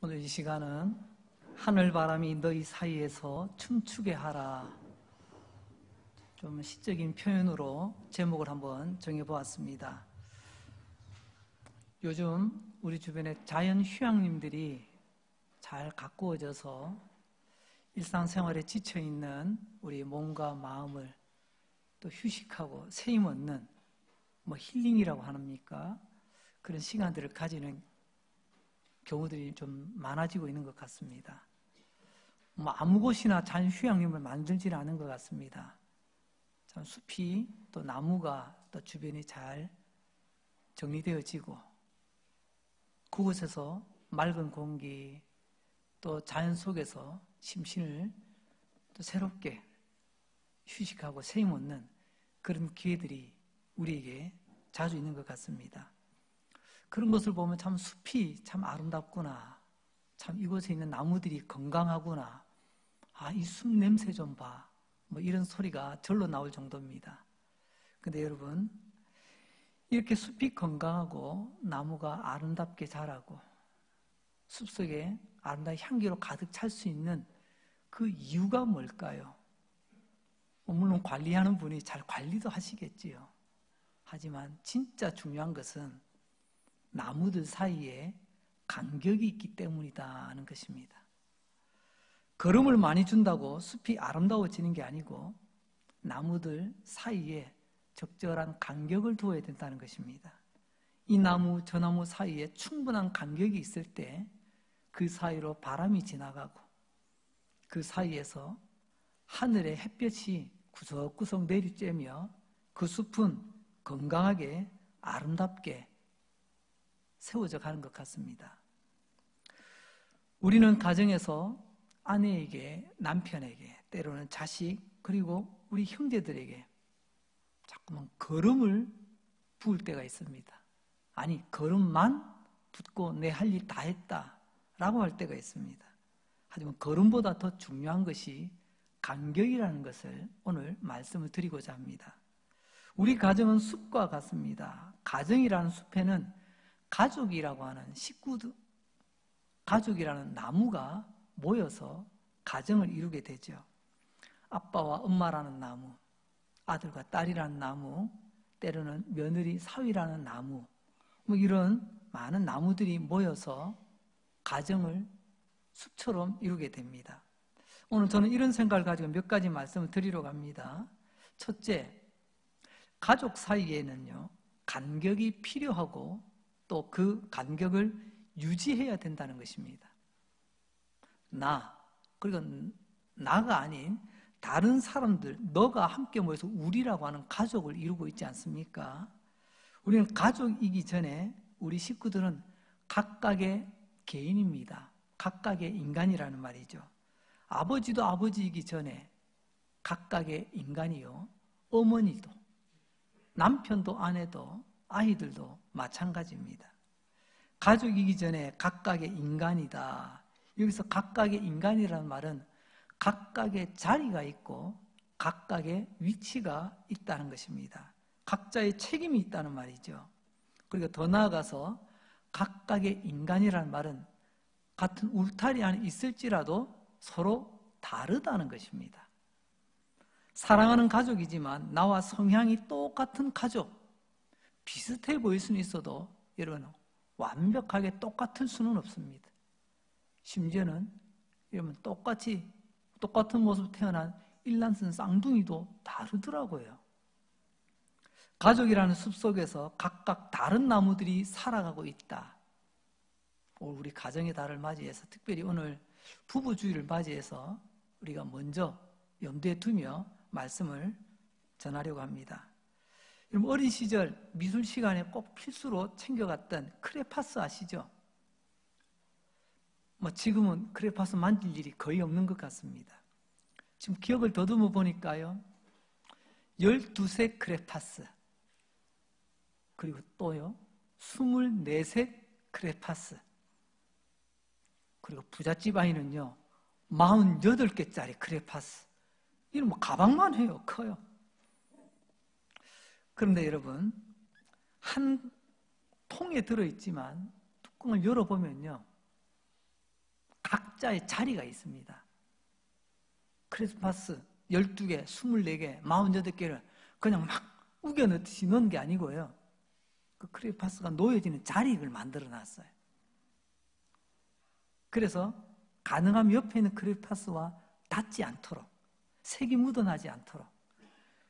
오늘 이 시간은 하늘바람이 너희 사이에서 춤추게 하라. 좀 시적인 표현으로 제목을 한번 정해보았습니다. 요즘 우리 주변에 자연 휴양림들이 잘 가꾸어져서 일상생활에 지쳐있는 우리 몸과 마음을 또 휴식하고 쉼 얻는 힐링이라고 합니까? 그런 시간들을 가지는 경우들이 좀 많아지고 있는 것 같습니다. 아무 곳이나 자연 휴양림을 만들지는 않은 것 같습니다. 참 숲이 또 나무가 또 주변이 잘 정리되어지고 그곳에서 맑은 공기 또 자연 속에서 심신을 또 새롭게 휴식하고 쉼 얻는 그런 기회들이 우리에게 자주 있는 것 같습니다. 그런 것을 보면 참 숲이 참 아름답구나. 참 이곳에 있는 나무들이 건강하구나. 이 숲 냄새 좀 봐. 이런 소리가 절로 나올 정도입니다. 근데 여러분, 이렇게 숲이 건강하고 나무가 아름답게 자라고 숲속에 아름다운 향기로 가득 찰 수 있는 그 이유가 뭘까요? 물론 관리하는 분이 잘 관리도 하시겠지요. 하지만 진짜 중요한 것은 나무들 사이에 간격이 있기 때문이다는 것입니다. 거름을 많이 준다고 숲이 아름다워지는 게 아니고 나무들 사이에 적절한 간격을 두어야 된다는 것입니다. 이 나무 저 나무 사이에 충분한 간격이 있을 때 그 사이로 바람이 지나가고 그 사이에서 하늘의 햇볕이 구석구석 내리쬐며 그 숲은 건강하게 아름답게 세워져 가는 것 같습니다. 우리는 가정에서 아내에게, 남편에게, 때로는 자식, 그리고 우리 형제들에게 자꾸만 거름을 부을 때가 있습니다. 아니, 거름만 붓고 내 할 일 다 했다라고 할 때가 있습니다. 하지만 거름보다 더 중요한 것이 간격이라는 것을 오늘 말씀을 드리고자 합니다. 우리 가정은 숲과 같습니다. 가정이라는 숲에는 가족이라고 하는 식구들, 가족이라는 나무가 모여서 가정을 이루게 되죠. 아빠와 엄마라는 나무, 아들과 딸이라는 나무, 때로는 며느리, 사위라는 나무, 이런 많은 나무들이 모여서 가정을 숲처럼 이루게 됩니다. 오늘 저는 이런 생각을 가지고 몇 가지 말씀을 드리려고 합니다. 첫째, 가족 사이에는요, 간격이 필요하고 또 그 간격을 유지해야 된다는 것입니다. 그리고 나가 아닌 다른 사람들, 너가 함께 모여서 우리라고 하는 가족을 이루고 있지 않습니까? 우리는 가족이기 전에 우리 식구들은 각각의 개인입니다. 각각의 인간이라는 말이죠. 아버지도 아버지이기 전에 각각의 인간이요. 어머니도, 남편도 아내도 아이들도 마찬가지입니다. 가족이기 전에 각각의 인간이다. 여기서 각각의 인간이라는 말은 각각의 자리가 있고 각각의 위치가 있다는 것입니다. 각자의 책임이 있다는 말이죠. 그리고 더 나아가서 각각의 인간이라는 말은 같은 울타리 안에 있을지라도 서로 다르다는 것입니다. 사랑하는 가족이지만 나와 성향이 똑같은 가족, 비슷해 보일 수는 있어도 여러분 완벽하게 똑같을 수는 없습니다. 심지어는 여러분 똑같은 모습으로 태어난 일란성 쌍둥이도 다르더라고요. 가족이라는 숲속에서 각각 다른 나무들이 살아가고 있다. 우리 가정의 달을 맞이해서 특별히 오늘 부부주의를 맞이해서 우리가 먼저 염두에 두며 말씀을 전하려고 합니다. 여러분 어린 시절 미술 시간에 꼭 필수로 챙겨갔던 크레파스 아시죠? 지금은 크레파스 만질 일이 거의 없는 것 같습니다. 지금 기억을 더듬어 보니까요, 12색 크레파스, 그리고 또요 24색 크레파스, 그리고 부잣집 아이는요 48개짜리 크레파스. 이런 가방만 해요. 커요. 그런데 여러분, 한 통에 들어있지만 뚜껑을 열어보면요 각자의 자리가 있습니다. 크리스마스 12개, 24개, 48개를 그냥 막 우겨 넣듯이 넣은 게 아니고요. 그 크리스마스가 놓여지는 자리를 만들어 놨어요. 그래서 가능하면 옆에 있는 크리스마스와 닿지 않도록, 색이 묻어나지 않도록.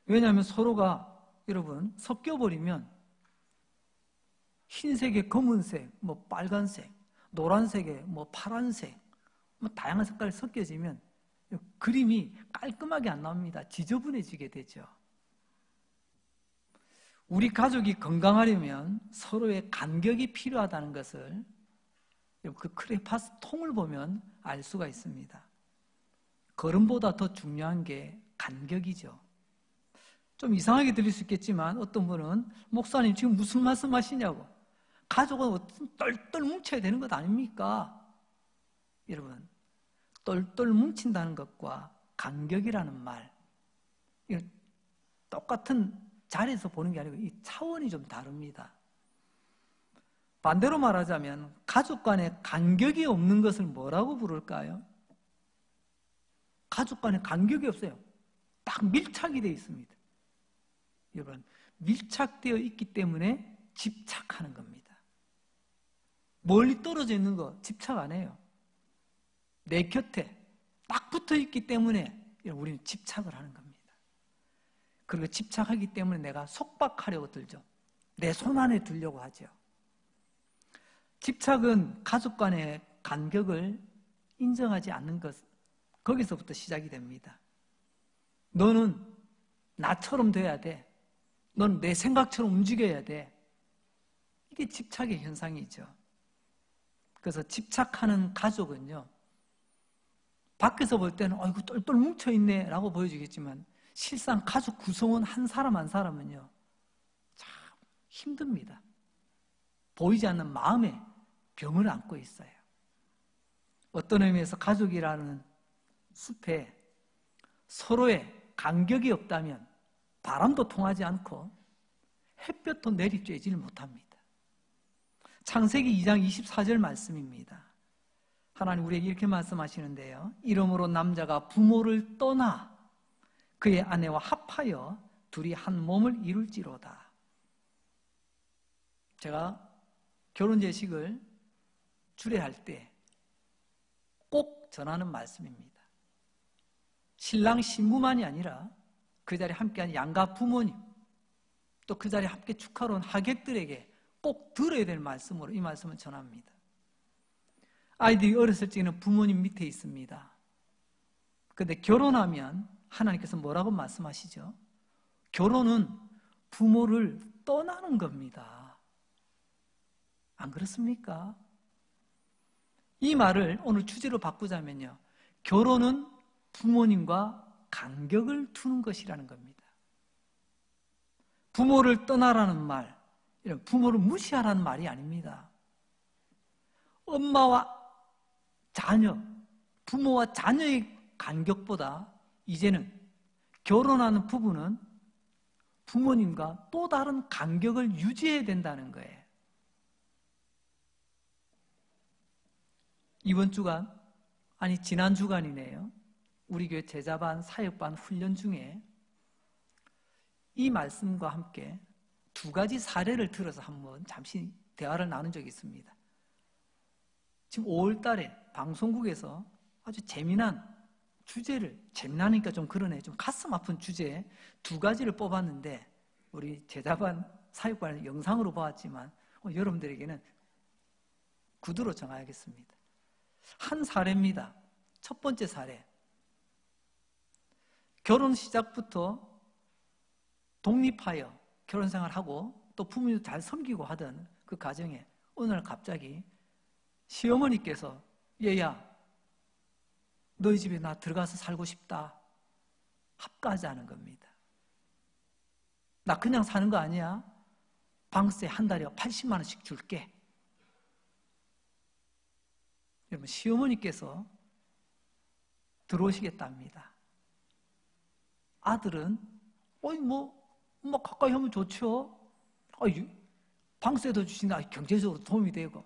왜냐하면 서로가 여러분 섞여버리면 흰색에 검은색, 뭐 빨간색, 노란색에 뭐 파란색, 뭐 다양한 색깔이 섞여지면 그림이 깔끔하게 안 나옵니다. 지저분해지게 되죠. 우리 가족이 건강하려면 서로의 간격이 필요하다는 것을 그 크레파스 통을 보면 알 수가 있습니다. 걸음보다 더 중요한 게 간격이죠. 좀 이상하게 들릴 수 있겠지만 어떤 분은 목사님 지금 무슨 말씀하시냐고, 가족은 똘똘 뭉쳐야 되는 것 아닙니까? 여러분, 똘똘 뭉친다는 것과 간격이라는 말, 이건 똑같은 자리에서 보는 게 아니고 이 차원이 좀 다릅니다. 반대로 말하자면 가족 간에 간격이 없는 것을 뭐라고 부를까요? 가족 간에 간격이 없어요. 딱 밀착이 되어 있습니다. 여러분, 밀착되어 있기 때문에 집착하는 겁니다. 멀리 떨어져 있는 거 집착 안 해요. 내 곁에 딱 붙어 있기 때문에 우리는 집착을 하는 겁니다. 그리고 집착하기 때문에 내가 속박하려고 들죠. 내 손 안에 들려고 하죠. 집착은 가족 간의 간격을 인정하지 않는 것, 거기서부터 시작이 됩니다. 너는 나처럼 돼야 돼. 넌 내 생각처럼 움직여야 돼. 이게 집착의 현상이죠. 그래서 집착하는 가족은요, 밖에서 볼 때는 어이구 똘똘 뭉쳐있네 라고 보여지겠지만 실상 가족 구성원 한 사람 한 사람은요 참 힘듭니다. 보이지 않는 마음에 병을 안고 있어요. 어떤 의미에서 가족이라는 숲에 서로의 간격이 없다면 바람도 통하지 않고 햇볕도 내리쬐지를 못합니다. 창세기 2장 24절 말씀입니다. 하나님 우리에게 이렇게 말씀하시는데요, 이러므로 남자가 부모를 떠나 그의 아내와 합하여 둘이 한 몸을 이룰지로다. 제가 결혼 제식을 주례할 때 꼭 전하는 말씀입니다. 신랑 신부만이 아니라 그 자리에 함께한 양가 부모님, 또 그 자리에 함께 축하로 온 하객들에게 꼭 들어야 될 말씀으로 이 말씀을 전합니다. 아이들이 어렸을 적에는 부모님 밑에 있습니다. 그런데 결혼하면 하나님께서 뭐라고 말씀하시죠? 결혼은 부모를 떠나는 겁니다. 안 그렇습니까? 이 말을 오늘 주제로 바꾸자면요, 결혼은 부모님과 간격을 두는 것이라는 겁니다. 부모를 떠나라는 말, 이런 부모를 무시하라는 말이 아닙니다. 엄마와 자녀, 부모와 자녀의 간격보다 이제는 결혼하는 부부는 부모님과 또 다른 간격을 유지해야 된다는 거예요. 이번 주간, 아니 지난 주간이네요, 우리 교회 제자반, 사역반 훈련 중에 이 말씀과 함께 두 가지 사례를 들어서 한번 잠시 대화를 나눈 적이 있습니다. 지금 5월 달에 방송국에서 아주 재미난 주제를, 재미나니까 좀 그러네, 좀 가슴 아픈 주제 두 가지를 뽑았는데 우리 제자반, 사역반을 영상으로 보았지만 여러분들에게는 구두로 정하겠습니다. 한 사례입니다. 첫 번째 사례. 결혼 시작부터 독립하여 결혼 생활하고 또 부모님도 잘 섬기고 하던 그 가정에 어느 날 갑자기 시어머니께서 얘야, 너희 집에 나 들어가서 살고 싶다. 합가하자는 겁니다. 나 그냥 사는 거 아니야. 방세 한 달에 80만 원씩 줄게. 여러분, 시어머니께서 들어오시겠답니다. 아들은 뭐 가까이 하면 좋죠. 방세도 주신다. 경제적으로 도움이 되고.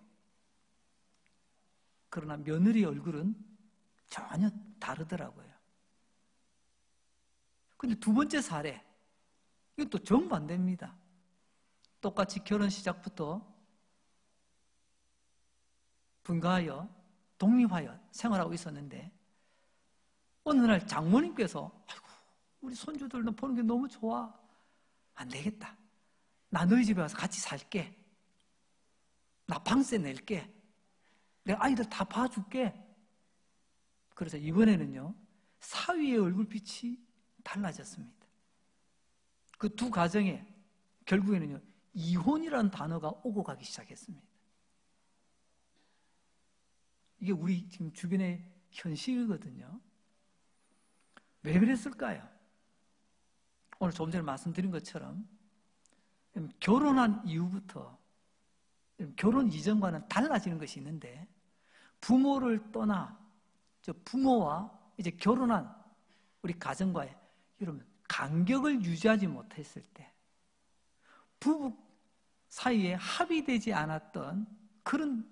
그러나 며느리 얼굴은 전혀 다르더라고요. 근데 두 번째 사례, 이건 또 정반대입니다. 똑같이 결혼 시작부터 분가하여 독립하여 생활하고 있었는데 어느 날 장모님께서 아이고 우리 손주들도 보는 게 너무 좋아. 안 되겠다. 나 너희 집에 와서 같이 살게. 나 방세 낼게. 내가 아이들 다 봐줄게. 그래서 이번에는요, 사위의 얼굴빛이 달라졌습니다. 그 두 가정에 결국에는요, 이혼이라는 단어가 오고 가기 시작했습니다. 이게 우리 지금 주변의 현실이거든요. 왜 그랬을까요? 오늘 조금 전에 말씀드린 것처럼 결혼한 이후부터 결혼 이전과는 달라지는 것이 있는데 부모를 떠나 부모와 이제 결혼한 우리 가정과의 여러분 간격을 유지하지 못했을 때 부부 사이에 합의되지 않았던 그런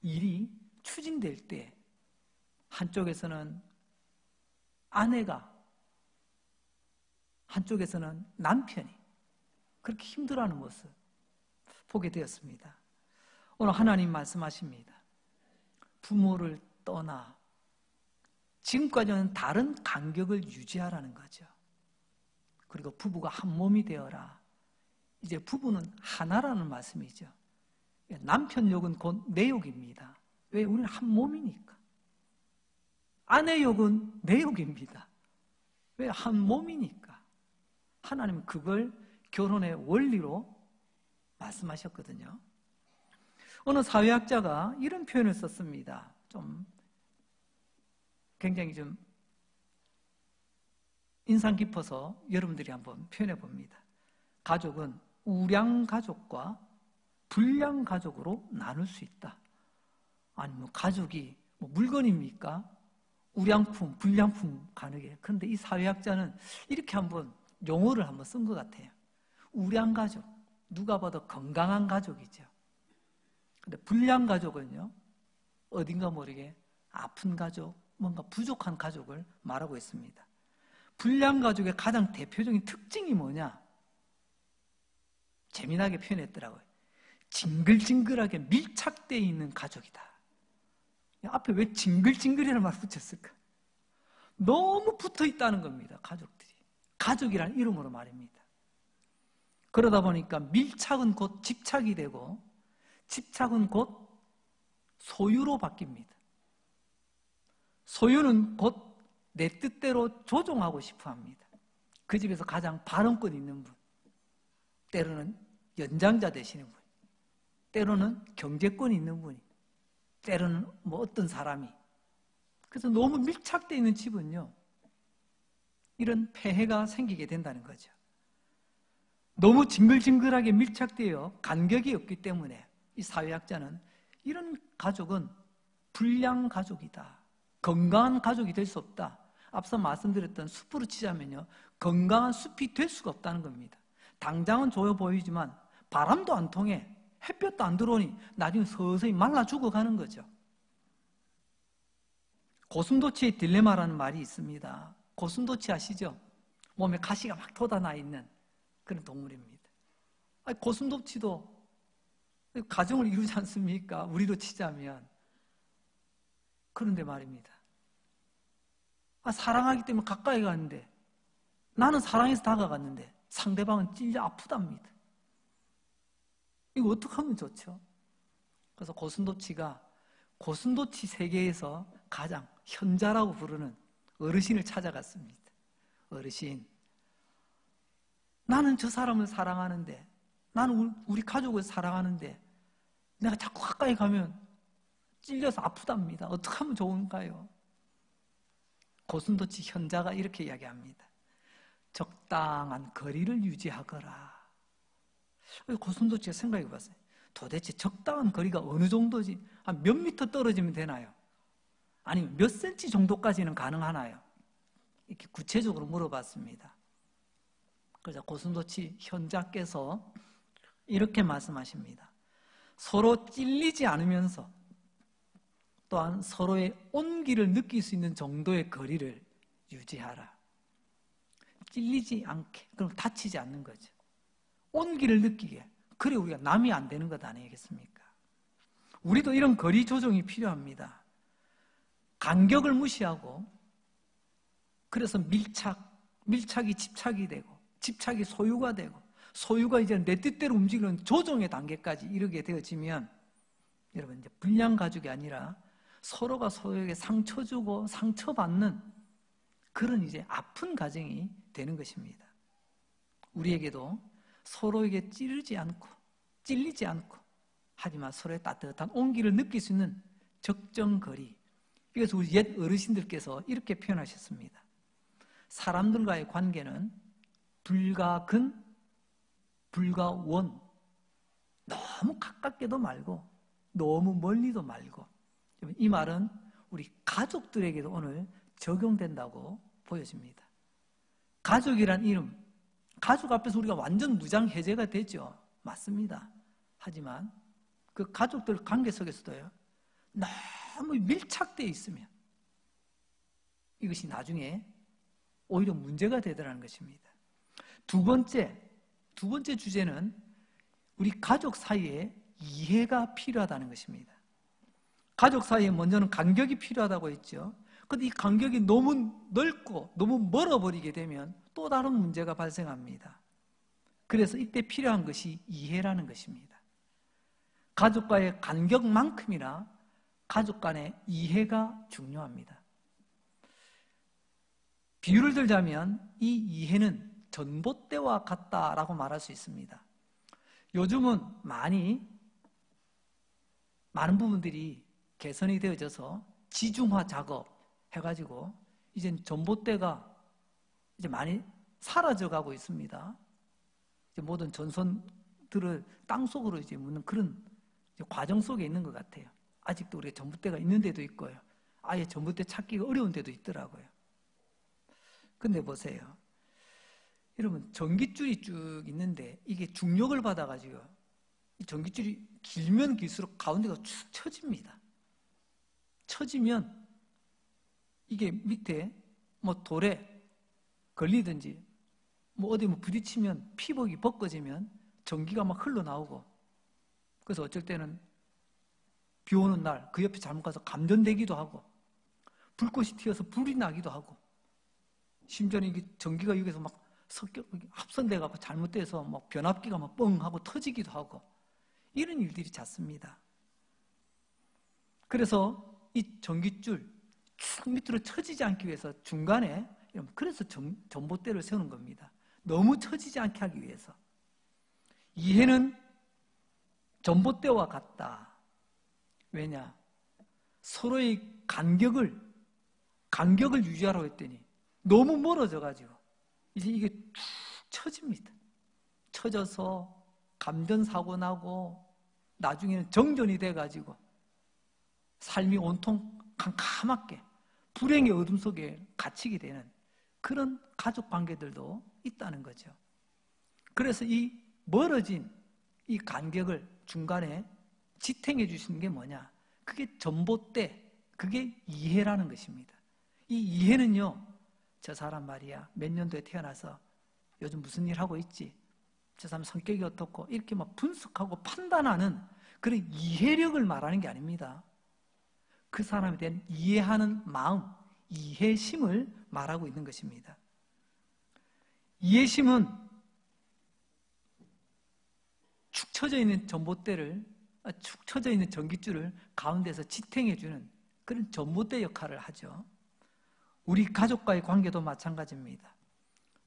일이 추진될 때 한쪽에서는 아내가 한쪽에서는 남편이 그렇게 힘들어하는 모습 보게 되었습니다. 오늘 하나님 말씀하십니다. 부모를 떠나 지금까지는 다른 간격을 유지하라는 거죠. 그리고 부부가 한 몸이 되어라. 이제 부부는 하나라는 말씀이죠. 남편 욕은 곧 내 욕입니다. 왜? 우리는 한 몸이니까. 아내 욕은 내 욕입니다. 왜? 한 몸이니까. 하나님은 그걸 결혼의 원리로 말씀하셨거든요. 어느 사회학자가 이런 표현을 썼습니다. 굉장히 인상 깊어서 여러분들이 한번 표현해 봅니다. 가족은 우량가족과 불량가족으로 나눌 수 있다. 아니 가족이 물건입니까? 우량품, 불량품 가능해요. 그런데 이 사회학자는 이렇게 한번 용어를 한번 쓴 것 같아요. 우량가족, 누가 봐도 건강한 가족이죠. 근데 불량가족은요, 어딘가 모르게 아픈 가족, 뭔가 부족한 가족을 말하고 있습니다. 불량가족의 가장 대표적인 특징이 뭐냐? 재미나게 표현했더라고요. 징글징글하게 밀착되어 있는 가족이다. 앞에 왜 징글징글이라는 말을 붙였을까? 너무 붙어 있다는 겁니다, 가족들이. 가족이라는 이름으로 말입니다. 그러다 보니까 밀착은 곧 집착이 되고 집착은 곧 소유로 바뀝니다. 소유는 곧 내 뜻대로 조종하고 싶어 합니다. 그 집에서 가장 발언권 있는 분, 때로는 연장자 되시는 분, 때로는 경제권 있는 분이, 때로는 어떤 사람이. 그래서 너무 밀착되어 있는 집은요, 이런 폐해가 생기게 된다는 거죠. 너무 징글징글하게 밀착되어 간격이 없기 때문에 이 사회학자는 이런 가족은 불량 가족이다. 건강한 가족이 될 수 없다. 앞서 말씀드렸던 숲으로 치자면요, 건강한 숲이 될 수가 없다는 겁니다. 당장은 좋아 보이지만 바람도 안 통해, 햇볕도 안 들어오니 나중에 서서히 말라 죽어가는 거죠. 고슴도치의 딜레마라는 말이 있습니다. 고슴도치 아시죠? 몸에 가시가 막 돋아나 있는 그런 동물입니다. 고슴도치도 가정을 이루지 않습니까? 우리로 치자면. 그런데 말입니다. 사랑하기 때문에 가까이 가는데, 나는 사랑해서 다가갔는데 상대방은 찔려 아프답니다. 이거 어떻게 하면 좋죠? 그래서 고슴도치가 고슴도치 세계에서 가장 현자라고 부르는 어르신을 찾아갔습니다. 어르신, 나는 저 사람을 사랑하는데, 나는 우리 가족을 사랑하는데 내가 자꾸 가까이 가면 찔려서 아프답니다. 어떻게 하면 좋은가요? 고슴도치 현자가 이렇게 이야기합니다. 적당한 거리를 유지하거라. 고슴도치가 생각해 봤어요. 도대체 적당한 거리가 어느 정도지? 한 몇 미터 떨어지면 되나요? 아니면 몇 센치 정도까지는 가능하나요? 이렇게 구체적으로 물어봤습니다. 그래서 고슴도치 현자께서 이렇게 말씀하십니다. 서로 찔리지 않으면서 또한 서로의 온기를 느낄 수 있는 정도의 거리를 유지하라. 찔리지 않게, 그럼 다치지 않는 거죠. 온기를 느끼게. 그래 우리가 남이 안 되는 것 아니겠습니까? 우리도 이런 거리 조정이 필요합니다. 간격을 무시하고, 그래서 밀착이 집착이 되고, 집착이 소유가 되고, 소유가 이제 내 뜻대로 움직이는 조정의 단계까지 이르게 되어지면, 여러분 이제 불량 가족이 아니라 서로가 서로에게 상처 주고 상처받는 그런 이제 아픈 가정이 되는 것입니다. 우리에게도 서로에게 찔리지 않고 하지만 서로의 따뜻한 온기를 느낄 수 있는 적정 거리. 이것을 우리 옛 어르신들께서 이렇게 표현하셨습니다. 사람들과의 관계는 불과 근, 불과 원. 너무 가깝게도 말고 너무 멀리도 말고. 이 말은 우리 가족들에게도 오늘 적용된다고 보여집니다. 가족이란 이름, 가족 앞에서 우리가 완전 무장해제가 되죠. 맞습니다. 하지만 그 가족들 관계 속에서도요, 너무 밀착되어 있으면 이것이 나중에 오히려 문제가 되더라는 것입니다. 두 번째 주제는 우리 가족 사이에 이해가 필요하다는 것입니다. 가족 사이에 먼저는 간격이 필요하다고 했죠. 그런데 이 간격이 너무 넓고 너무 멀어버리게 되면 또 다른 문제가 발생합니다. 그래서 이때 필요한 것이 이해라는 것입니다. 가족과의 간격만큼이나 가족 간의 이해가 중요합니다. 비유를 들자면 이 이해는 전봇대와 같다라고 말할 수 있습니다. 요즘은 많은 부분들이 개선이 되어져서 지중화 작업 해가지고 이제 전봇대가 이제 많이 사라져가고 있습니다. 이제 모든 전선들을 땅속으로 이제 묻는 그런 이제 과정 속에 있는 것 같아요. 아직도 우리가 전봇대가 있는 데도 있고요. 아예 전봇대 찾기가 어려운 데도 있더라고요. 근데 보세요. 여러분, 전깃줄이 쭉 있는데 이게 중력을 받아가지고 이 전깃줄이 길면 길수록 가운데가 축 처집니다. 처지면 이게 밑에 뭐 돌에 걸리든지 뭐 어디 부딪히면 피복이 벗겨지면 전기가 막 흘러나오고, 그래서 어쩔 때는 비 오는 날 그 옆에 잘못 가서 감전되기도 하고, 불꽃이 튀어서 불이 나기도 하고, 심지어는 이게 전기가 여기서 막 합선돼가고 잘못돼서 막 변압기가 막 뻥 하고 터지기도 하고, 이런 일들이 잦습니다. 그래서 이 전깃줄 쭉 밑으로 처지지 않기 위해서 중간에, 그래서 전봇대를 세우는 겁니다. 너무 처지지 않게 하기 위해서. 이해는 전봇대와 같다. 왜냐? 서로의 간격을 유지하라고 했더니 너무 멀어져가지고 이제 이게 툭 처집니다. 처져서 감전사고 나고 나중에는 정전이 돼가지고 삶이 온통 캄캄하게 불행의 어둠 속에 갇히게 되는 그런 가족 관계들도 있다는 거죠. 그래서 이 멀어진 이 간격을 중간에 지탱해 주시는 게 뭐냐? 그게 전봇대, 그게 이해라는 것입니다. 이 이해는요, 저 사람 말이야, 몇 년도에 태어나서 요즘 무슨 일 하고 있지? 저 사람 성격이 어떻고, 이렇게 막 분석하고 판단하는 그런 이해력을 말하는 게 아닙니다. 그 사람에 대한 이해하는 마음, 이해심을 말하고 있는 것입니다. 이해심은 축 처져 있는 축 처져 있는 전깃줄을 가운데서 지탱해주는 그런 전봇대 역할을 하죠. 우리 가족과의 관계도 마찬가지입니다.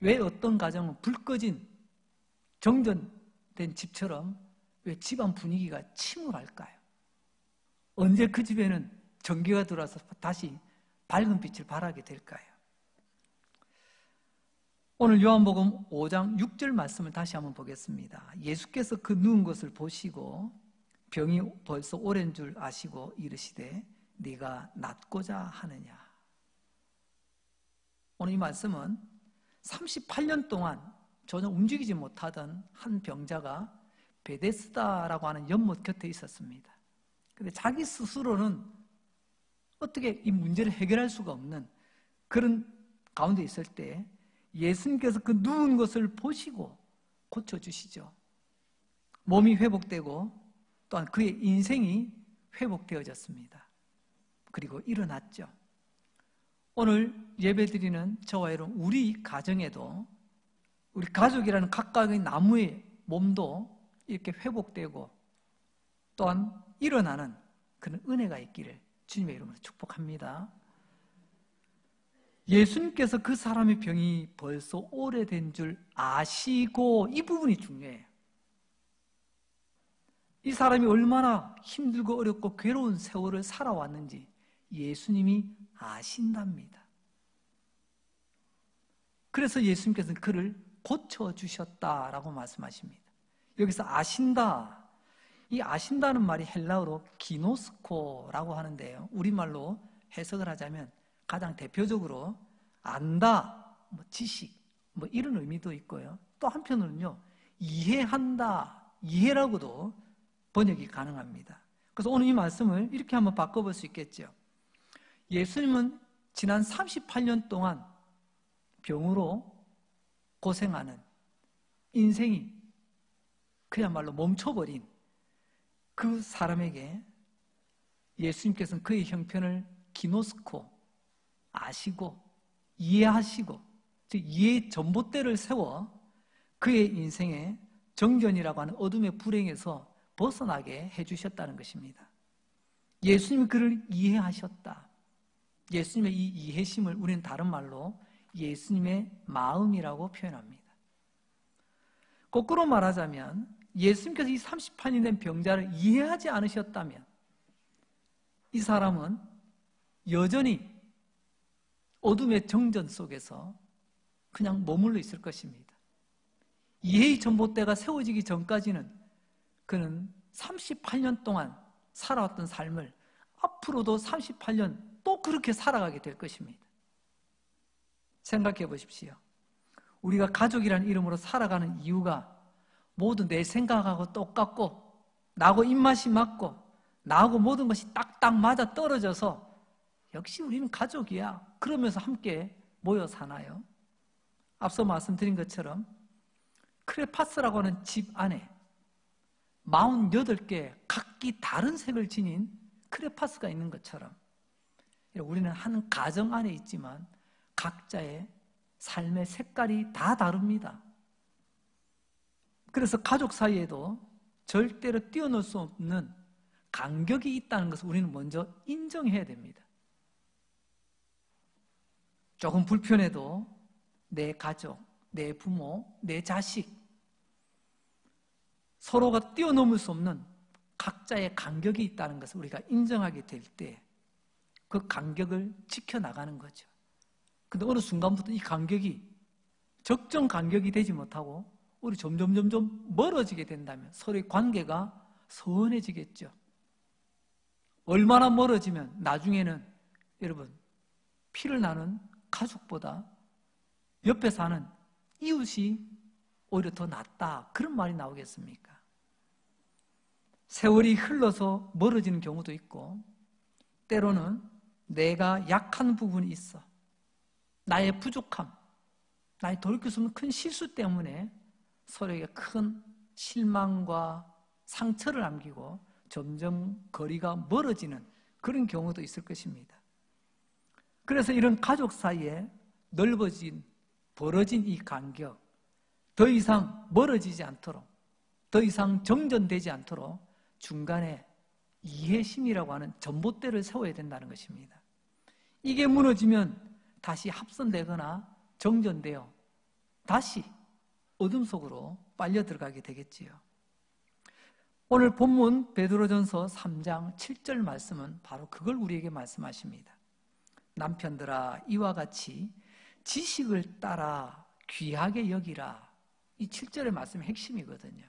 왜 어떤 가정은 불 꺼진 정전된 집처럼 왜 집안 분위기가 침울할까요? 언제 그 집에는 전기가 들어와서 다시 밝은 빛을 발하게 될까요? 오늘 요한복음 5장 6절 말씀을 다시 한번 보겠습니다. 예수께서 그 누운 것을 보시고 병이 벌써 오랜 줄 아시고 이르시되 네가 낫고자 하느냐. 오늘 이 말씀은 38년 동안 전혀 움직이지 못하던 한 병자가 베데스다라고 하는 연못 곁에 있었습니다. 근데 자기 스스로는 어떻게 이 문제를 해결할 수가 없는 그런 가운데 있을 때 예수님께서 그 누운 것을 보시고 고쳐주시죠. 몸이 회복되고 또한 그의 인생이 회복되어졌습니다. 그리고 일어났죠. 오늘 예배드리는 저와 여러분, 우리 가정에도 우리 가족이라는 각각의 나무의 몸도 이렇게 회복되고 또한 일어나는 그런 은혜가 있기를 주님의 이름으로 축복합니다. 예수님께서 그 사람의 병이 벌써 오래된 줄 아시고, 이 부분이 중요해요. 이 사람이 얼마나 힘들고 어렵고 괴로운 세월을 살아왔는지 예수님이 아신답니다. 그래서 예수님께서는 그를 고쳐주셨다라고 말씀하십니다. 여기서 아신다, 이 아신다는 말이 헬라어로 기노스코라고 하는데요, 우리말로 해석을 하자면 가장 대표적으로 안다, 지식, 이런 의미도 있고요. 또 한편으로는요, 이해한다, 이해라고도 번역이 가능합니다. 그래서 오늘 이 말씀을 이렇게 한번 바꿔볼 수 있겠죠. 예수님은 지난 38년 동안 병으로 고생하는, 인생이 그야말로 멈춰버린 그 사람에게 예수님께서는 그의 형편을 기노스코, 아시고 이해하시고, 즉 이해의 전봇대를 세워 그의 인생에 정견이라고 하는 어둠의 불행에서 벗어나게 해주셨다는 것입니다. 예수님이 그를 이해하셨다. 예수님의 이 이해심을 우리는 다른 말로 예수님의 마음이라고 표현합니다. 거꾸로 말하자면 예수님께서 이 38년 된 병자를 이해하지 않으셨다면 이 사람은 여전히 어둠의 정전 속에서 그냥 머물러 있을 것입니다. 이해의 전봇대가 세워지기 전까지는 그는 38년 동안 살아왔던 삶을 앞으로도 38년 또 그렇게 살아가게 될 것입니다. 생각해 보십시오. 우리가 가족이라는 이름으로 살아가는 이유가 모두 내 생각하고 똑같고 나하고 입맛이 맞고 나하고 모든 것이 딱딱 맞아 떨어져서 역시 우리는 가족이야, 그러면서 함께 모여 사나요? 앞서 말씀드린 것처럼 크레파스라고 하는 집 안에 48개 각기 다른 색을 지닌 크레파스가 있는 것처럼 우리는 한 가정 안에 있지만 각자의 삶의 색깔이 다 다릅니다. 그래서 가족 사이에도 절대로 뛰어놀 수 없는 간격이 있다는 것을 우리는 먼저 인정해야 됩니다. 조금 불편해도 내 가족, 내 부모, 내 자식, 서로가 뛰어넘을 수 없는 각자의 간격이 있다는 것을 우리가 인정하게 될 때 그 간격을 지켜나가는 거죠. 근데 어느 순간부터 이 간격이 적정 간격이 되지 못하고 우리 점점 멀어지게 된다면 서로의 관계가 서운해지겠죠. 얼마나 멀어지면 나중에는 여러분 피를 나눈 가족보다 옆에 사는 이웃이 오히려 더 낫다, 그런 말이 나오겠습니까? 세월이 흘러서 멀어지는 경우도 있고 때로는 내가 약한 부분이 있어, 나의 부족함, 나의 돌이킬 수 없는 큰 실수 때문에 서로에게 큰 실망과 상처를 남기고 점점 거리가 멀어지는 그런 경우도 있을 것입니다. 그래서 이런 가족 사이에 벌어진 이 간격, 더 이상 멀어지지 않도록, 더 이상 정전되지 않도록 중간에 이해심이라고 하는 전봇대를 세워야 된다는 것입니다. 이게 무너지면 다시 합선되거나 정전되어 다시 어둠 속으로 빨려 들어가게 되겠지요. 오늘 본문 베드로전서 3장 7절 말씀은 바로 그걸 우리에게 말씀하십니다. 남편들아, 이와 같이 지식을 따라 귀하게 여기라. 이 7절의 말씀의 핵심이거든요.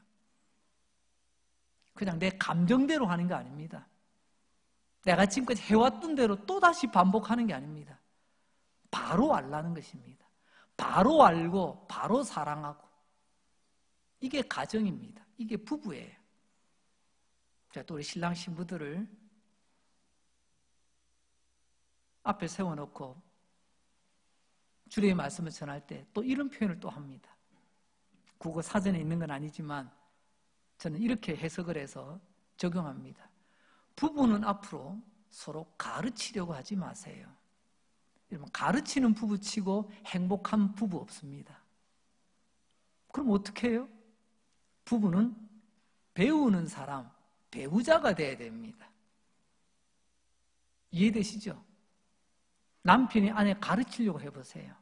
그냥 내 감정대로 하는 게 아닙니다. 내가 지금까지 해왔던 대로 또다시 반복하는 게 아닙니다. 바로 알라는 것입니다. 바로 알고 바로 사랑하고, 이게 가정입니다. 이게 부부예요. 자, 또 우리 신랑 신부들을 앞에 세워놓고 주님의 말씀을 전할 때 또 이런 표현을 또 합니다. 국어 사전에 있는 건 아니지만 저는 이렇게 해석을 해서 적용합니다. 부부는 앞으로 서로 가르치려고 하지 마세요. 여러분, 가르치는 부부치고 행복한 부부 없습니다. 그럼 어떻게 해요? 부부는 배우는 사람, 배우자가 돼야 됩니다. 이해되시죠? 남편이 아내 가르치려고 해보세요.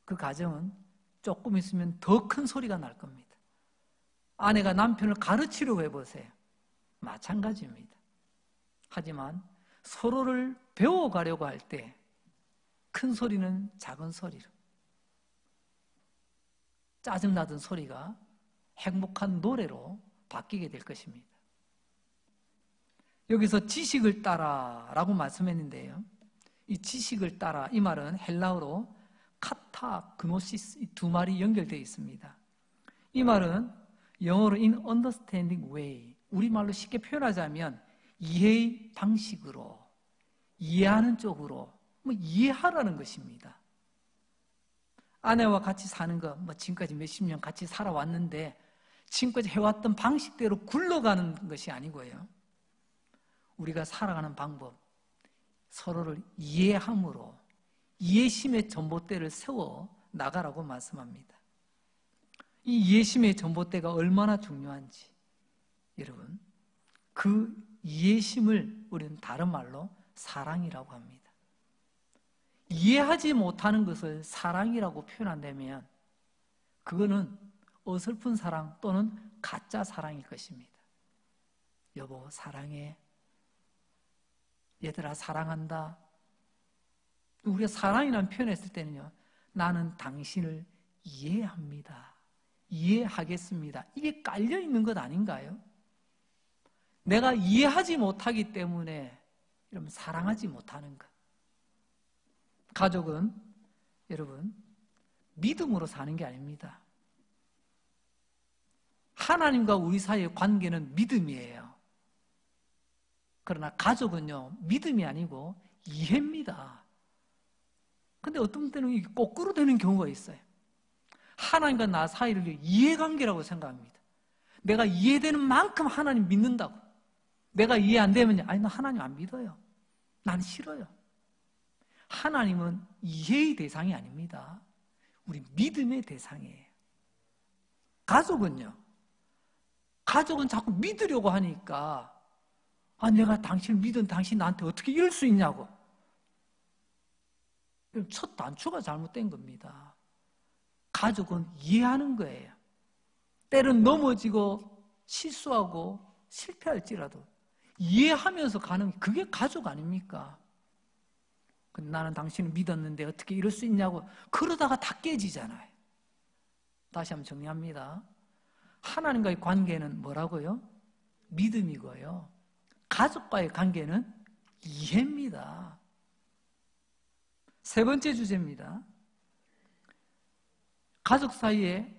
그 가정은 조금 있으면 더 큰 소리가 날 겁니다. 아내가 남편을 가르치려고 해보세요. 마찬가지입니다. 하지만 서로를 배워가려고 할 때 큰 소리는 작은 소리로, 짜증나던 소리가 행복한 노래로 바뀌게 될 것입니다. 여기서 지식을 따라라고 말씀했는데요. 이 지식을 따라, 이 말은 헬라어로 카타, 그노시스, 이 두 말이 연결되어 있습니다. 이 말은 영어로 in understanding way, 우리말로 쉽게 표현하자면 이해의 방식으로, 이해하는 쪽으로, 이해하라는 것입니다. 아내와 같이 사는 거, 지금까지 몇십 년 같이 살아왔는데 지금까지 해왔던 방식대로 굴러가는 것이 아니고요. 우리가 살아가는 방법, 서로를 이해함으로 이해심의 전봇대를 세워 나가라고 말씀합니다. 이 이해심의 전봇대가 얼마나 중요한지, 여러분, 그 이해심을 우리는 다른 말로 사랑이라고 합니다. 이해하지 못하는 것을 사랑이라고 표현한다면 그거는 어설픈 사랑 또는 가짜 사랑일 것입니다. 여보 사랑해, 얘들아 사랑한다. 우리가 사랑이라는 표현을 했을 때는요, 나는 당신을 이해합니다, 이해하겠습니다, 이게 깔려있는 것 아닌가요? 내가 이해하지 못하기 때문에 여러분 사랑하지 못하는 것. 가족은 여러분 믿음으로 사는 게 아닙니다. 하나님과 우리 사이의 관계는 믿음이에요. 그러나 가족은요, 믿음이 아니고 이해입니다. 근데 어떤 때는 이게 거꾸로 되는 경우가 있어요. 하나님과 나 사이를 이해관계라고 생각합니다. 내가 이해되는 만큼 하나님 믿는다고. 내가 이해 안 되면 아니 나 하나님 안 믿어요, 난 싫어요. 하나님은 이해의 대상이 아닙니다. 우리 믿음의 대상이에요. 가족은요, 가족은 자꾸 믿으려고 하니까 내가 당신을 믿은 당신 나한테 어떻게 이럴 수 있냐고. 첫 단추가 잘못된 겁니다. 가족은 이해하는 거예요. 때론 넘어지고 실수하고 실패할지라도 이해하면서 가는 게 그게 가족 아닙니까? 나는 당신을 믿었는데 어떻게 이럴 수 있냐고 그러다가 다 깨지잖아요. 다시 한번 정리합니다. 하나님과의 관계는 뭐라고요? 믿음이고요. 가족과의 관계는 이해입니다. 세 번째 주제입니다. 가족 사이에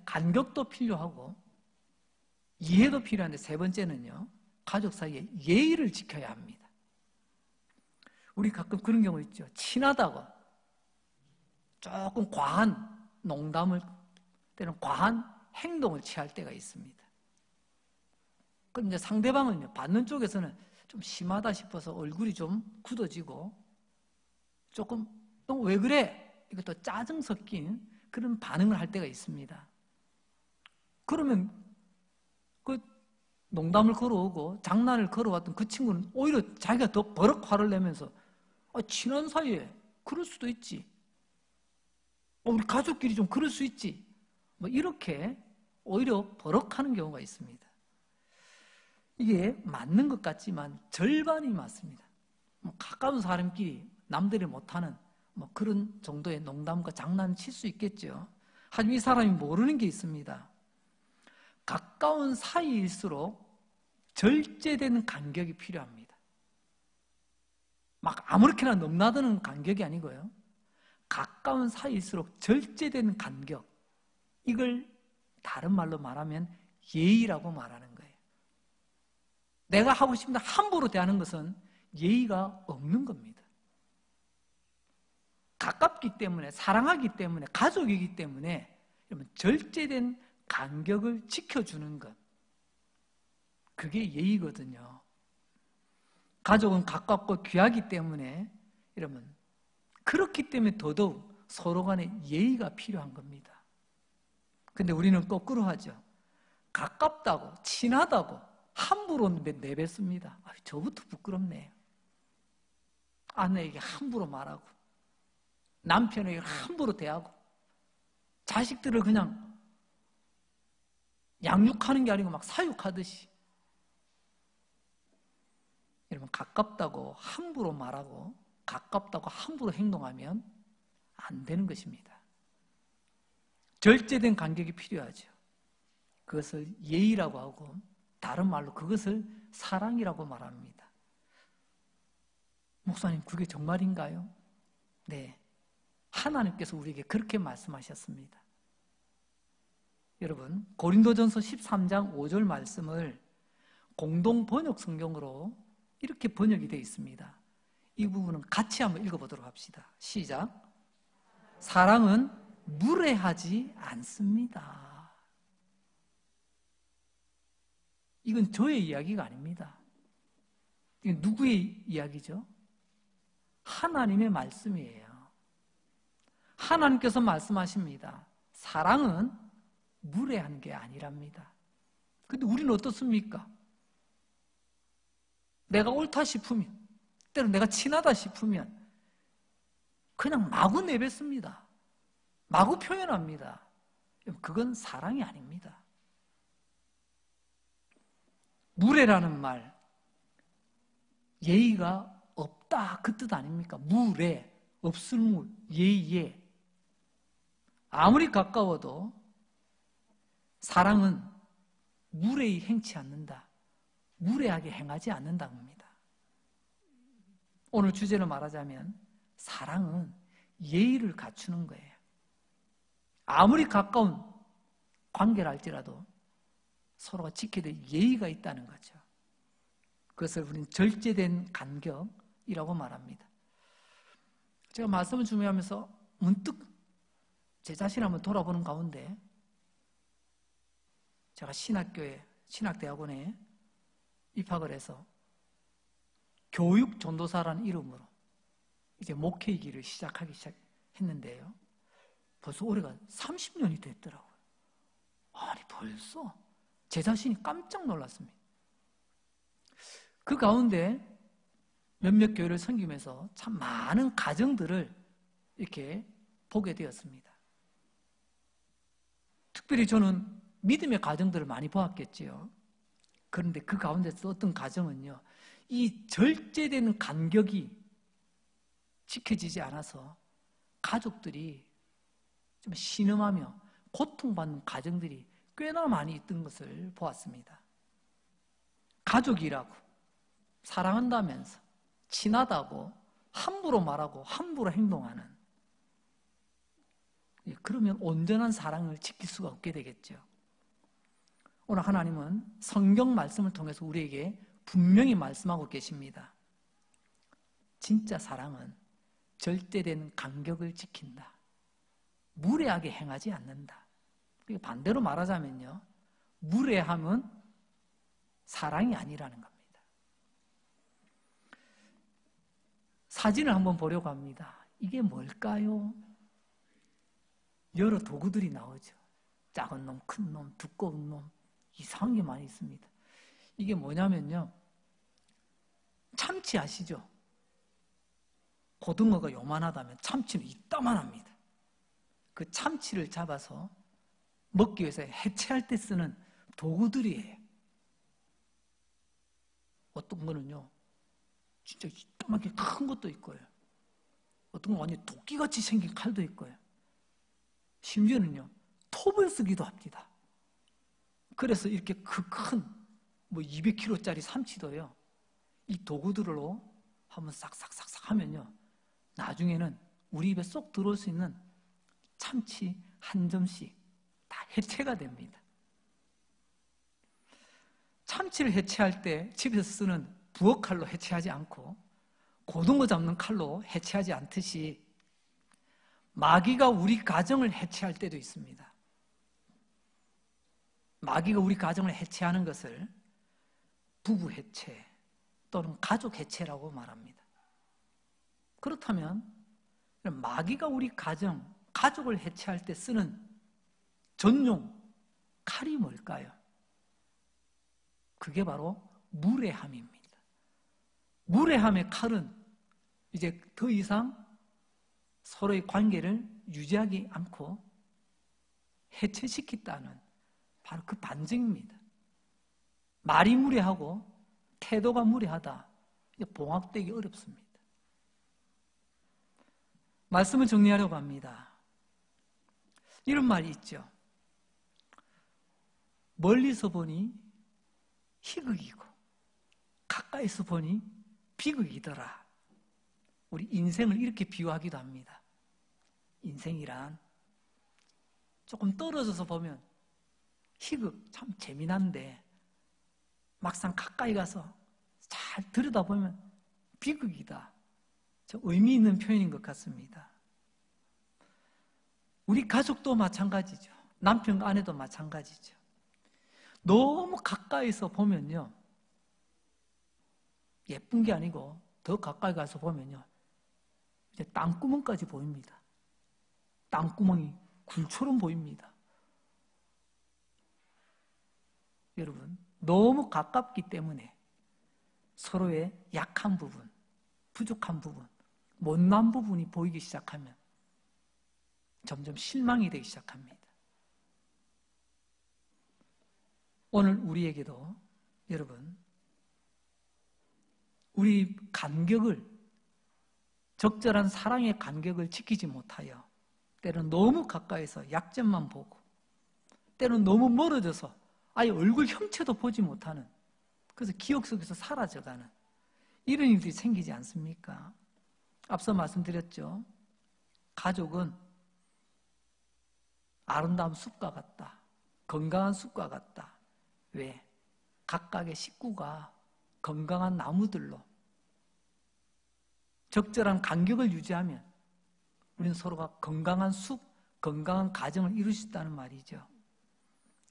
간격도 필요하고 이해도 필요한데, 세 번째는요, 가족 사이에 예의를 지켜야 합니다. 우리 가끔 그런 경우 있죠. 친하다고 조금 과한 농담을, 때는 과한 행동을 취할 때가 있습니다. 그럼 이제 상대방은요, 받는 쪽에서는 좀 심하다 싶어서 얼굴이 좀 굳어지고 조금 너 왜 그래? 이것도 짜증 섞인 그런 반응을 할 때가 있습니다. 그러면 그 농담을 걸어오고 장난을 걸어왔던 그 친구는 오히려 자기가 더 버럭 화를 내면서 친한 사이에 그럴 수도 있지, 우리 가족끼리 좀 그럴 수 있지, 이렇게 오히려 버럭하는 경우가 있습니다. 이게 맞는 것 같지만 절반이 맞습니다. 가까운 사람끼리 남들이 못하는 그런 정도의 농담과 장난을 칠 수 있겠죠. 하지만 이 사람이 모르는 게 있습니다. 가까운 사이일수록 절제되는 간격이 필요합니다. 막 아무렇게나 넘나드는 간격이 아니고요, 가까운 사이일수록 절제되는 간격, 이걸 다른 말로 말하면 예의라고 말하는 거예요. 내가 하고 싶은데 함부로 대하는 것은 예의가 없는 겁니다. 가깝기 때문에, 사랑하기 때문에, 가족이기 때문에 여러분 절제된 간격을 지켜주는 것, 그게 예의거든요. 가족은 가깝고 귀하기 때문에 여러분 그렇기 때문에 더더욱 서로 간에 예의가 필요한 겁니다. 근데 우리는 거꾸로 하죠. 가깝다고, 친하다고 함부로 내뱉습니다. 저부터 부끄럽네요. 아내에게 함부로 말하고, 남편에게 함부로 대하고, 자식들을 그냥 양육하는 게 아니고 막 사육하듯이. 여러분, 가깝다고 함부로 말하고, 가깝다고 함부로 행동하면 안 되는 것입니다. 절제된 간격이 필요하죠. 그것을 예의라고 하고, 다른 말로 그것을 사랑이라고 말합니다. 목사님, 그게 정말인가요? 네. 하나님께서 우리에게 그렇게 말씀하셨습니다. 여러분, 고린도전서 13장 5절 말씀을 공동 번역 성경으로 이렇게 번역이 되어 있습니다. 이 부분은 같이 한번 읽어보도록 합시다. 시작. 사랑은 무례하지 않습니다. 이건 저의 이야기가 아닙니다. 이건 누구의 이야기죠? 하나님의 말씀이에요. 하나님께서 말씀하십니다. 사랑은 무례한 게 아니랍니다. 근데 우리는 어떻습니까? 내가 옳다 싶으면, 때로 내가 친하다 싶으면 그냥 마구 내뱉습니다. 마구 표현합니다. 그건 사랑이 아닙니다. 무례라는 말, 예의가 없다 그 뜻 아닙니까? 무례, 없을물, 예의에. 아무리 가까워도 사랑은 무례히 행치 않는다. 무례하게 행하지 않는다고 합니다. 오늘 주제를 말하자면 사랑은 예의를 갖추는 거예요. 아무리 가까운 관계를 할지라도 서로가 지켜야 될 예의가 있다는 거죠. 그것을 우리는 절제된 간격이라고 말합니다. 제가 말씀을 준비하면서 문득 제 자신을 한번 돌아보는 가운데 제가 신학대학원에 입학을 해서 교육전도사라는 이름으로 이제 목회의 길을 시작했는데요. 벌써 올해가 30년이 됐더라고요. 아니 벌써 제 자신이 깜짝 놀랐습니다. 그 가운데 몇몇 교회를 섬기면서 참 많은 가정들을 이렇게 보게 되었습니다. 특별히 저는 믿음의 가정들을 많이 보았겠지요. 그런데 그 가운데서 어떤 가정은요, 이 절제되는 간격이 지켜지지 않아서 가족들이 좀 신음하며 고통받는 가정들이 꽤나 많이 있던 것을 보았습니다. 가족이라고 사랑한다면서 친하다고 함부로 말하고 함부로 행동하는, 그러면 온전한 사랑을 지킬 수가 없게 되겠죠. 오늘 하나님은 성경 말씀을 통해서 우리에게 분명히 말씀하고 계십니다. 진짜 사랑은 절대된 간격을 지킨다. 무례하게 행하지 않는다. 반대로 말하자면요, 무례함은 사랑이 아니라는 겁니다. 사진을 한번 보려고 합니다. 이게 뭘까요? 여러 도구들이 나오죠. 작은 놈, 큰 놈, 두꺼운 놈, 이상한 게 많이 있습니다. 이게 뭐냐면요, 참치 아시죠? 고등어가 요만하다면 참치는 이따만합니다. 그 참치를 잡아서 먹기 위해서 해체할 때 쓰는 도구들이에요. 어떤 거는요, 진짜 이따만하게 큰 것도 있고요. 어떤 건 완전 도끼같이 생긴 칼도 있고요. 심지어는요, 톱을 쓰기도 합니다. 그래서 이렇게 그 큰 200kg짜리 참치도요, 이 도구들로 한번 싹싹싹싹 하면요, 나중에는 우리 입에 쏙 들어올 수 있는 참치 한 점씩 다 해체가 됩니다. 참치를 해체할 때 집에서 쓰는 부엌칼로 해체하지 않고 고등어 잡는 칼로 해체하지 않듯이 마귀가 우리 가정을 해체할 때도 있습니다. 마귀가 우리 가정을 해체하는 것을 부부 해체 또는 가족 해체라고 말합니다. 그렇다면 마귀가 우리 가족을 해체할 때 쓰는 전용 칼이 뭘까요? 그게 바로 무례함입니다. 무례함의 칼은 이제 더 이상 서로의 관계를 유지하지 않고 해체시켰다는 바로 그 반증입니다. 말이 무례하고 태도가 무례하다. 봉합되기 어렵습니다. 말씀을 정리하려고 합니다. 이런 말이 있죠. 멀리서 보니 희극이고 가까이서 보니 비극이더라. 우리 인생을 이렇게 비유하기도 합니다. 인생이란 조금 떨어져서 보면 희극 참 재미난데 막상 가까이 가서 잘 들여다보면 비극이다. 좀 의미 있는 표현인 것 같습니다. 우리 가족도 마찬가지죠. 남편과 아내도 마찬가지죠. 너무 가까이서 보면요, 예쁜 게 아니고 더 가까이 가서 보면요, 이제 땅구멍까지 보입니다. 땅구멍이 굴처럼 보입니다. 여러분, 너무 가깝기 때문에 서로의 약한 부분, 부족한 부분, 못난 부분이 보이기 시작하면 점점 실망이 되기 시작합니다. 오늘 우리에게도 여러분, 우리 간격을, 적절한 사랑의 간격을 지키지 못하여 때로는 너무 가까이서 약점만 보고 때로는 너무 멀어져서 아예 얼굴 형체도 보지 못하는, 그래서 기억 속에서 사라져가는 이런 일들이 생기지 않습니까? 앞서 말씀드렸죠. 가족은 아름다운 숲과 같다. 건강한 숲과 같다. 왜? 각각의 식구가 건강한 나무들로 적절한 간격을 유지하면 우리는 서로가 건강한 숲, 건강한 가정을 이룰 수 있다는 말이죠.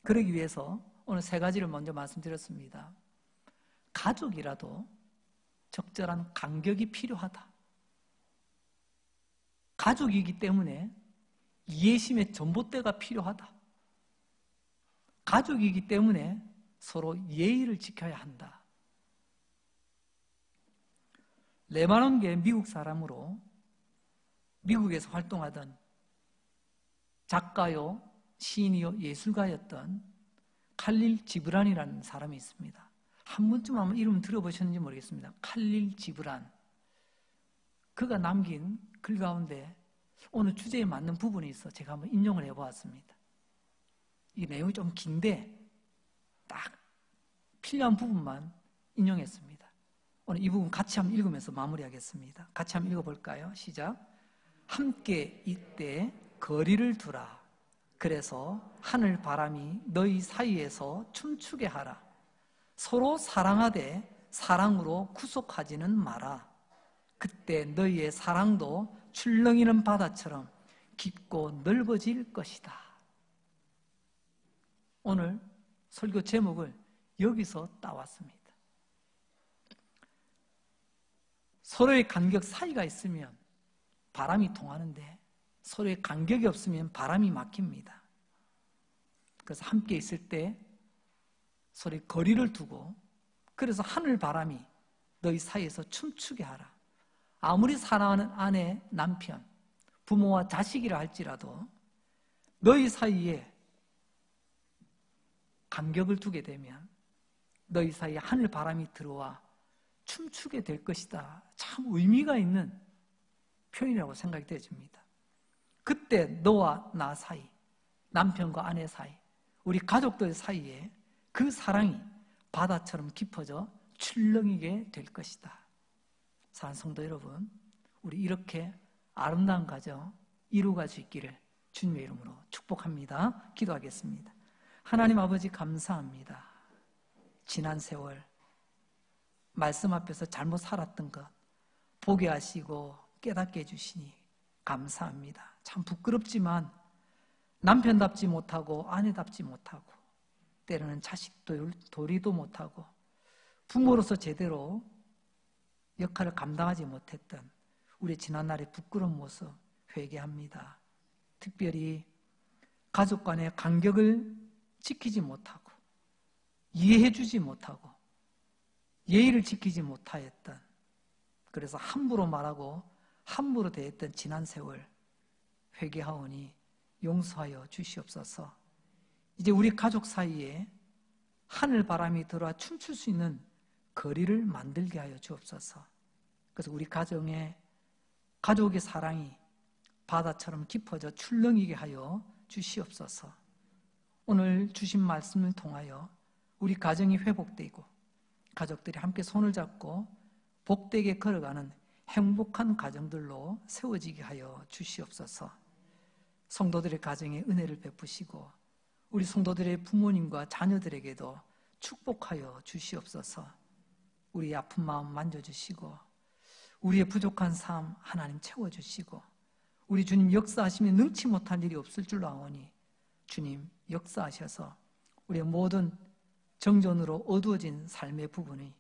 그러기 위해서 오늘 세 가지를 먼저 말씀드렸습니다. 가족이라도 적절한 간격이 필요하다. 가족이기 때문에 이해심의 전봇대가 필요하다. 가족이기 때문에 서로 예의를 지켜야 한다. 레바논계 미국 사람으로 미국에서 활동하던 작가요, 시인이요, 예술가였던 칼릴 지브란이라는 사람이 있습니다. 한 번쯤 아마 이름 들어보셨는지 모르겠습니다. 칼릴 지브란. 그가 남긴 글 가운데 오늘 주제에 맞는 부분이 있어 제가 한번 인용을 해보았습니다. 이 내용이 좀 긴데 딱 필요한 부분만 인용했습니다. 오늘 이 부분 같이 한번 읽으면서 마무리하겠습니다. 같이 한번 읽어볼까요? 시작. 함께 이때 거리를 두라. 그래서 하늘 바람이 너희 사이에서 춤추게 하라. 서로 사랑하되 사랑으로 구속하지는 마라. 그때 너희의 사랑도 출렁이는 바다처럼 깊고 넓어질 것이다. 오늘 설교 제목을 여기서 따왔습니다. 서로의 간격 사이가 있으면 바람이 통하는데 서로의 간격이 없으면 바람이 막힙니다. 그래서 함께 있을 때 서로의 거리를 두고, 그래서 하늘 바람이 너희 사이에서 춤추게 하라. 아무리 사랑하는 아내, 남편, 부모와 자식이라 할지라도 너희 사이에 간격을 두게 되면 너희 사이에 하늘 바람이 들어와 춤추게 될 것이다. 참 의미가 있는 표현이라고 생각이 되어집니다. 그때 너와 나 사이, 남편과 아내 사이, 우리 가족들 사이에 그 사랑이 바다처럼 깊어져 출렁이게 될 것이다. 사랑하는 성도 여러분, 우리 이렇게 아름다운 가정 이루어갈 수 있기를 주님의 이름으로 축복합니다. 기도하겠습니다. 하나님 아버지 감사합니다. 지난 세월 말씀 앞에서 잘못 살았던 것 보게 하시고 깨닫게 해주시니 감사합니다. 참 부끄럽지만 남편답지 못하고 아내답지 못하고 때로는 자식도 도리도 못하고 부모로서 제대로 역할을 감당하지 못했던 우리 지난날의 부끄러운 모습 회개합니다. 특별히 가족 간의 간격을 지키지 못하고 이해해주지 못하고 예의를 지키지 못하였던, 그래서 함부로 말하고 함부로 대했던 지난 세월 회개하오니 용서하여 주시옵소서. 이제 우리 가족 사이에 하늘 바람이 들어와 춤출 수 있는 거리를 만들게 하여 주옵소서. 그래서 우리 가정에 가족의 사랑이 바다처럼 깊어져 출렁이게 하여 주시옵소서. 오늘 주신 말씀을 통하여 우리 가정이 회복되고 가족들이 함께 손을 잡고 복되게 걸어가는 행복한 가정들로 세워지게 하여 주시옵소서. 성도들의 가정에 은혜를 베푸시고 우리 성도들의 부모님과 자녀들에게도 축복하여 주시옵소서. 우리의 아픈 마음 만져주시고 우리의 부족한 삶 하나님 채워주시고 우리 주님 역사하시면 능치 못한 일이 없을 줄로 아오니 주님 역사하셔서 우리의 모든 정전으로 어두워진 삶의 부분이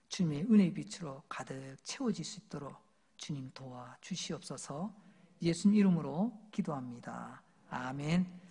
주님의 은혜의 빛으로 가득 채워질 수 있도록 주님 도와주시옵소서. 예수님 이름으로 기도합니다. 아멘.